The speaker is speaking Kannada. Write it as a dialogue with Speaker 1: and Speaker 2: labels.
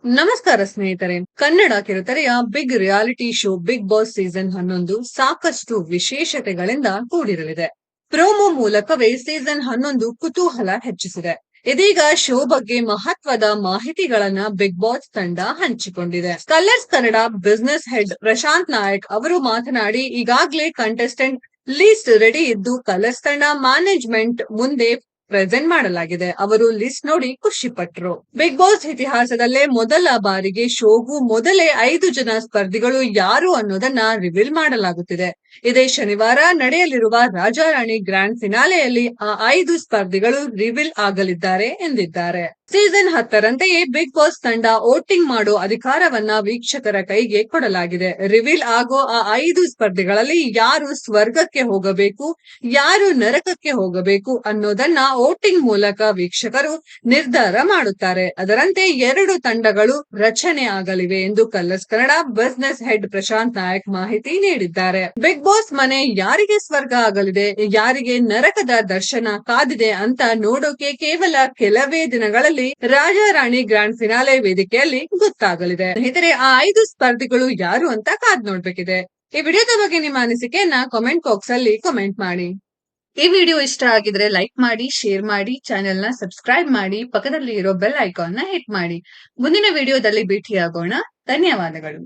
Speaker 1: ನಮಸ್ಕಾರ ಸ್ನೇಹಿತರೆ. ಕನ್ನಡ ಕಿರುತೆರೆಯ big reality show Bigg Boss season 11 ಸಾಕಷ್ಟು ವಿಶೇಷತೆಗಳಿಂದ ಕೂಡಿರಲಿದೆ. ಪ್ರೋಮೋ ಮೂಲಕವೇ ಸೀಸನ್ 11 ಕುತೂಹಲ ಹೆಚ್ಚಿಸಿದೆ. ಇದೀಗ ಶೋ ಬಗ್ಗೆ ಮಹತ್ವದ ಮಾಹಿತಿಗಳನ್ನ ಬಿಗ್ ಬಾಸ್ ತಂಡ ಹಂಚಿಕೊಂಡಿದೆ. Colors Kannada business head Prashant Nayak ಅವರು ಮಾತನಾಡಿ, ಈಗಾಗಲೇ ಕಂಟೆಸ್ಟೆಂಟ್ ಲಿಸ್ಟ್ ರೆಡಿ ಇದ್ದು ಕಲರ್ಸ್ ತಂಡ ಮ್ಯಾನೇಜ್ಮೆಂಟ್ ಮುಂದೆ ಪ್ರೆಸೆಂಟ್ ಮಾಡಲಾಗಿದೆ. ಅವರು ಲಿಸ್ಟ್ ನೋಡಿ ಖುಷಿ ಪಟ್ರು. ಬಿಗ್ ಬಾಸ್ ಇತಿಹಾಸದಲ್ಲೇ ಮೊದಲ ಬಾರಿಗೆ ಶೋಗೂ ಮೊದಲೇ 5 ಜನ ಸ್ಪರ್ಧಿಗಳು ಯಾರು ಅನ್ನೋದನ್ನ ರಿವೀಲ್ ಮಾಡಲಾಗುತ್ತಿದೆ. ಇದೇ ಶನಿವಾರ ನಡೆಯಲಿರುವ ರಾಜಾರಾಣಿ ಗ್ರ್ಯಾಂಡ್ ಫಿನಾಲೆಯಲ್ಲಿ ಆ 5 ಸ್ಪರ್ಧಿಗಳು ರಿವೀಲ್ ಆಗಲಿದ್ದಾರೆ ಎಂದಿದ್ದಾರೆ. ಸೀಸನ್ 10ರಂತೆಯೇ ಬಿಗ್ ಬಾಸ್ ತಂಡ ವೋಟಿಂಗ್ ಮಾಡೋ ಅಧಿಕಾರವನ್ನ ವೀಕ್ಷಕರ ಕೈಗೆ ಕೊಡಲಾಗಿದೆ. ರಿವೀಲ್ ಆಗೋ ಆ 5 ಸ್ಪರ್ಧಿಗಳಲ್ಲಿ ಯಾರು ಸ್ವರ್ಗಕ್ಕೆ ಹೋಗಬೇಕು, ಯಾರು ನರಕಕ್ಕೆ ಹೋಗಬೇಕು ಅನ್ನೋದನ್ನ ವೋಟಿಂಗ್ ಮೂಲಕ ವೀಕ್ಷಕರು ನಿರ್ಧಾರ ಮಾಡುತ್ತಾರೆ. ಅದರಂತೆ 2 ತಂಡಗಳು ರಚನೆ ಆಗಲಿವೆ ಎಂದು Colors Kannada business head Prashant Nayak ಮಾಹಿತಿ ನೀಡಿದ್ದಾರೆ. ಬಿಗ್ ಬಾಸ್ ಮನೆ ಯಾರಿಗೆ ಸ್ವರ್ಗ ಆಗಲಿದೆ, ಯಾರಿಗೆ ನರಕದ ದರ್ಶನ ಕಾದಿದೆ ಅಂತ ನೋಡೋಕೆ ಕೇವಲ ಕೆಲವೇ ದಿನಗಳಲ್ಲಿ ರಾಜಾರಾಣಿ ಗ್ರ್ಯಾಂಡ್ ಫಿನಾಲೆ ವೇದಿಕೆಯಲ್ಲಿ ಗೊತ್ತಾಗಲಿದೆ. ಸ್ನೇಹಿತರೆ, ಆ 5 ಸ್ಪರ್ಧಿಗಳು ಯಾರು ಅಂತ ಕಾದ್ ನೋಡ್ಬೇಕಿದೆ. ಈ ವಿಡಿಯೋದ ಬಗ್ಗೆ ನಿಮ್ಮ ಅನಿಸಿಕೆಯನ್ನ ಕಾಮೆಂಟ್ ಬಾಕ್ಸ್ ಅಲ್ಲಿ ಕಾಮೆಂಟ್ ಮಾಡಿ. ಈ ವಿಡಿಯೋ ಇಷ್ಟ ಆಗಿದ್ರೆ ಲೈಕ್ ಮಾಡಿ, ಶೇರ್ ಮಾಡಿ, ಚಾನೆಲ್ ನ ಸಬ್ಸ್ಕ್ರೈಬ್ ಮಾಡಿ, ಪಕ್ಕದಲ್ಲಿ ಇರೋ ಬೆಲ್ ಐಕಾನ್ ನ ಹಿಟ್ ಮಾಡಿ. ಮುಂದಿನ ವಿಡಿಯೋದಲ್ಲಿ ಭೇಟಿಯಾಗೋಣ. ಧನ್ಯವಾದಗಳು.